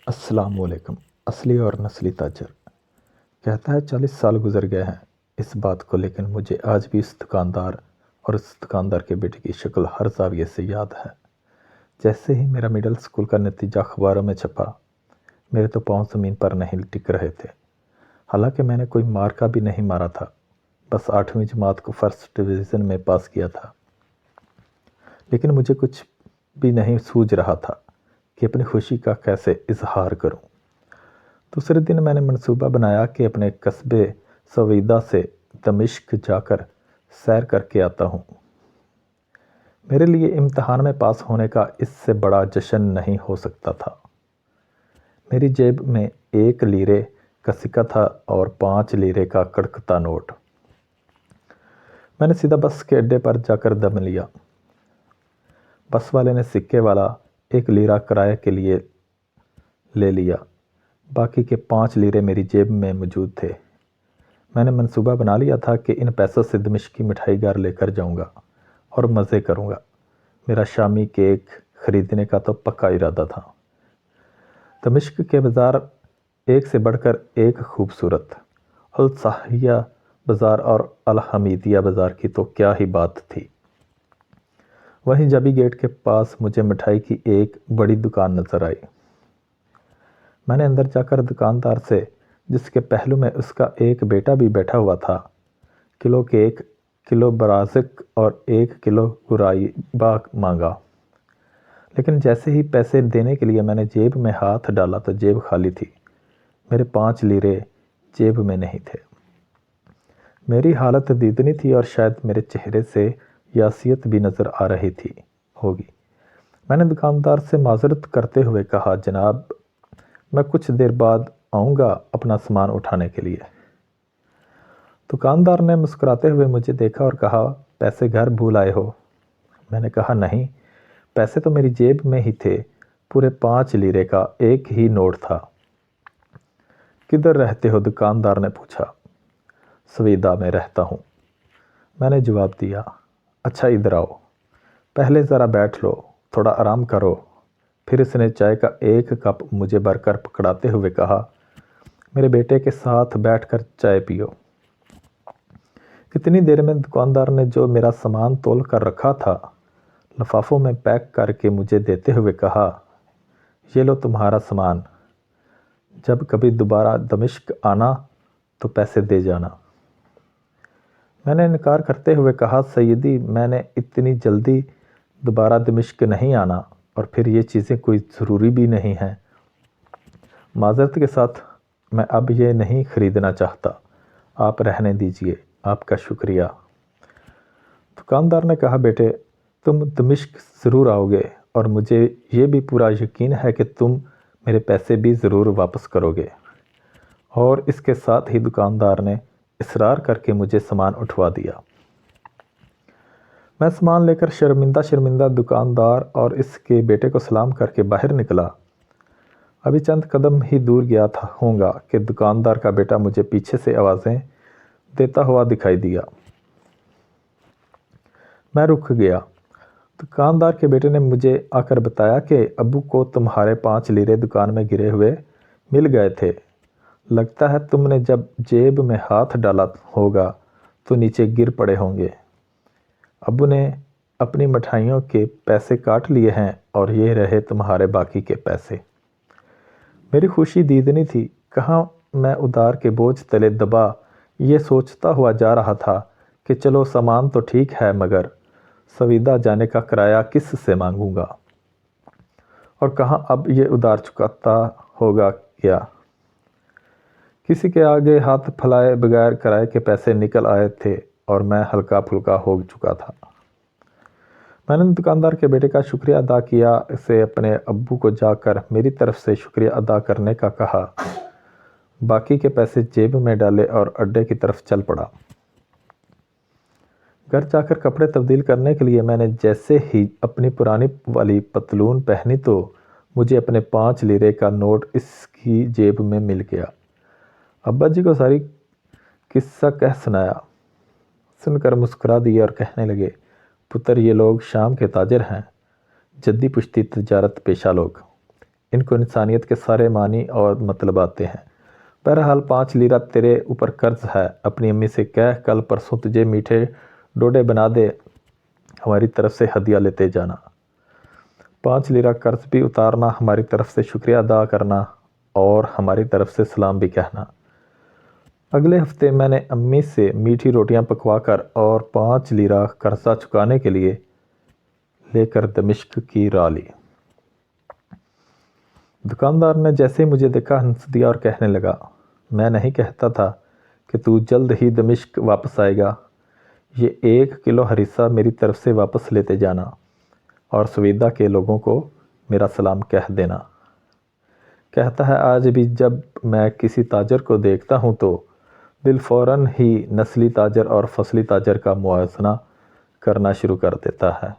السلام علیکم۔ اصلی اور نسلی تاجر کہتا ہے 40 سال گزر گئے ہیں اس بات کو، لیکن مجھے آج بھی اس دکاندار اور اس دکاندار کے بیٹے کی شکل ہر زاویے سے یاد ہے۔ جیسے ہی میرا مڈل اسکول کا نتیجہ اخباروں میں چھپا، میرے تو پاؤں زمین پر نہیں ٹک رہے تھے۔ حالانکہ میں نے کوئی مارکا بھی نہیں مارا تھا، بس 8ویں جماعت کو فرسٹ ڈویژن میں پاس کیا تھا، لیکن مجھے کچھ بھی نہیں سوجھ رہا تھا کہ اپنی خوشی کا کیسے اظہار کروں۔ دوسرے دن میں نے منصوبہ بنایا کہ اپنے قصبے سویدا سے دمشق جا کر سیر کر کے آتا ہوں۔ میرے لیے امتحان میں پاس ہونے کا اس سے بڑا جشن نہیں ہو سکتا تھا۔ میری جیب میں 1 لیرے کا سکہ تھا اور 5 لیرے کا کڑکتا نوٹ۔ میں نے سیدھا بس کے اڈے پر جا کر دم لیا۔ بس والے نے سکے والا 1 لیرہ کرائے کے لیے لے لیا، باقی کے 5 لیرے میری جیب میں موجود تھے۔ میں نے منصوبہ بنا لیا تھا کہ ان پیسوں سے دمشقی مٹھائی گھر لے کر جاؤں گا اور مزے کروں گا۔ میرا شامی کیک خریدنے کا تو پکا ارادہ تھا۔ دمشق کے بازار ایک سے بڑھ کر ایک خوبصورت۔ الصحیہ بازار اور الحمیدیہ بازار کی تو کیا ہی بات تھی۔ وہیں جبی گیٹ کے پاس مجھے مٹھائی کی ایک بڑی دکان نظر آئی۔ میں نے اندر جا کر دکاندار سے، جس کے پہلو میں اس کا ایک بیٹا بھی بیٹھا ہوا تھا، کلو کیک، کلو برازق اور 1 کلو گرائبا مانگا۔ لیکن جیسے ہی پیسے دینے کے لیے میں نے جیب میں ہاتھ ڈالا تو جیب خالی تھی۔ میرے 5 لیرے جیب میں نہیں تھے۔ میری حالت دیدنی تھی اور شاید میرے چہرے سے یاسیت بھی نظر آ رہی تھی ہوگی۔ میں نے دکاندار سے معذرت کرتے ہوئے کہا، جناب میں کچھ دیر بعد آؤں گا اپنا سامان اٹھانے کے لیے۔ دکاندار نے مسکراتے ہوئے مجھے دیکھا اور کہا، پیسے گھر بھول آئے ہو؟ میں نے کہا، نہیں، پیسے تو میری جیب میں ہی تھے۔ پورے 5 لیرے کا ایک ہی نوٹ تھا۔ کدھر رہتے ہو؟ دکاندار نے پوچھا۔ سویدا میں رہتا ہوں، میں نے جواب دیا۔ اچھا ادھر آؤ، پہلے ذرا بیٹھ لو، تھوڑا آرام کرو۔ پھر اس نے چائے کا 1 کپ مجھے بھر کر پکڑاتے ہوئے کہا، میرے بیٹے کے ساتھ بیٹھ کر چائے پیو۔ کتنی دیر میں دکاندار نے جو میرا سامان تول کر رکھا تھا لفافوں میں پیک کر کے مجھے دیتے ہوئے کہا، یہ لو تمہارا سامان، جب کبھی دوبارہ دمشق آنا تو پیسے دے جانا۔ میں نے انکار کرتے ہوئے کہا، سیدی میں نے اتنی جلدی دوبارہ دمشق نہیں آنا، اور پھر یہ چیزیں کوئی ضروری بھی نہیں ہیں۔ معذرت کے ساتھ میں اب یہ نہیں خریدنا چاہتا، آپ رہنے دیجئے، آپ کا شکریہ۔ دکاندار نے کہا، بیٹے تم دمشق ضرور آؤ گے اور مجھے یہ بھی پورا یقین ہے کہ تم میرے پیسے بھی ضرور واپس کرو گے۔ اور اس کے ساتھ ہی دکاندار نے اصرار کر کے مجھے سامان اٹھوا دیا۔ میں سامان لے کر شرمندہ شرمندہ دکاندار اور اس کے بیٹے کو سلام کر کے باہر نکلا۔ ابھی چند قدم ہی دور گیا ہوں گا کہ دکاندار کا بیٹا مجھے پیچھے سے آوازیں دیتا ہوا دکھائی دیا۔ میں رک گیا۔ دکاندار کے بیٹے نے مجھے آ کر بتایا کہ ابو کو تمہارے 5 لیرے دکان میں گرے ہوئے مل گئے تھے۔ لگتا ہے تم نے جب جیب میں ہاتھ ڈالا ہوگا تو نیچے گر پڑے ہوں گے۔ ابو نے اپنی مٹھائیوں کے پیسے کاٹ لیے ہیں اور یہ رہے تمہارے باقی کے پیسے۔ میری خوشی دیدنی تھی۔ کہاں میں ادار کے بوجھ تلے دبا یہ سوچتا ہوا جا رہا تھا کہ چلو سامان تو ٹھیک ہے، مگر سویدا جانے کا کرایہ کس سے مانگوں گا، اور کہاں اب یہ ادار چکاتا ہوگا کیا؟ کسی کے آگے ہاتھ پھیلائے بغیر کرائے کے پیسے نکل آئے تھے اور میں ہلکا پھلکا ہو چکا تھا۔ میں نے دکاندار کے بیٹے کا شکریہ ادا کیا، اسے اپنے ابو کو جا کر میری طرف سے شکریہ ادا کرنے کا کہا، باقی کے پیسے جیب میں ڈالے اور اڈے کی طرف چل پڑا۔ گھر جا کر کپڑے تبدیل کرنے کے لیے میں نے جیسے ہی اپنی پرانی والی پتلون پہنی تو مجھے اپنے 5 لیرے کا نوٹ اس کی جیب میں مل گیا۔ ابا جی کو ساری قصہ کہہ سنایا۔ سن کر مسکرا دیے اور کہنے لگے، پتر یہ لوگ شام کے تاجر ہیں، جدی پشتی تجارت پیشہ لوگ، ان کو انسانیت کے سارے معنی اور مطلب آتے ہیں۔ بہرحال 5 لیرہ تیرے اوپر قرض ہے، اپنی امی سے کہہ کل پرسوں تجھے میٹھے ڈوڈے بنا دے، ہماری طرف سے ہدیہ لیتے جانا۔ 5 لیرہ قرض بھی اتارنا، ہماری طرف سے شکریہ ادا کرنا اور ہماری طرف سے سلام بھی کہنا۔ اگلے ہفتے میں نے امی سے میٹھی روٹیاں پکوا کر اور 5 لیرہ قرضہ چکانے کے لیے لے کر دمشق کی راہ لی۔ دکاندار نے جیسے ہی مجھے دیکھا ہنس دیا اور کہنے لگا، میں نہیں کہتا تھا کہ تو جلد ہی دمشق واپس آئے گا؟ یہ 1 کلو ہریسہ میری طرف سے واپس لیتے جانا اور سویدھا کے لوگوں کو میرا سلام کہہ دینا۔ کہتا ہے آج بھی جب میں کسی تاجر کو دیکھتا ہوں تو دل فوراً ہی نسلی تاجر اور فصلی تاجر کا موازنہ کرنا شروع کر دیتا ہے۔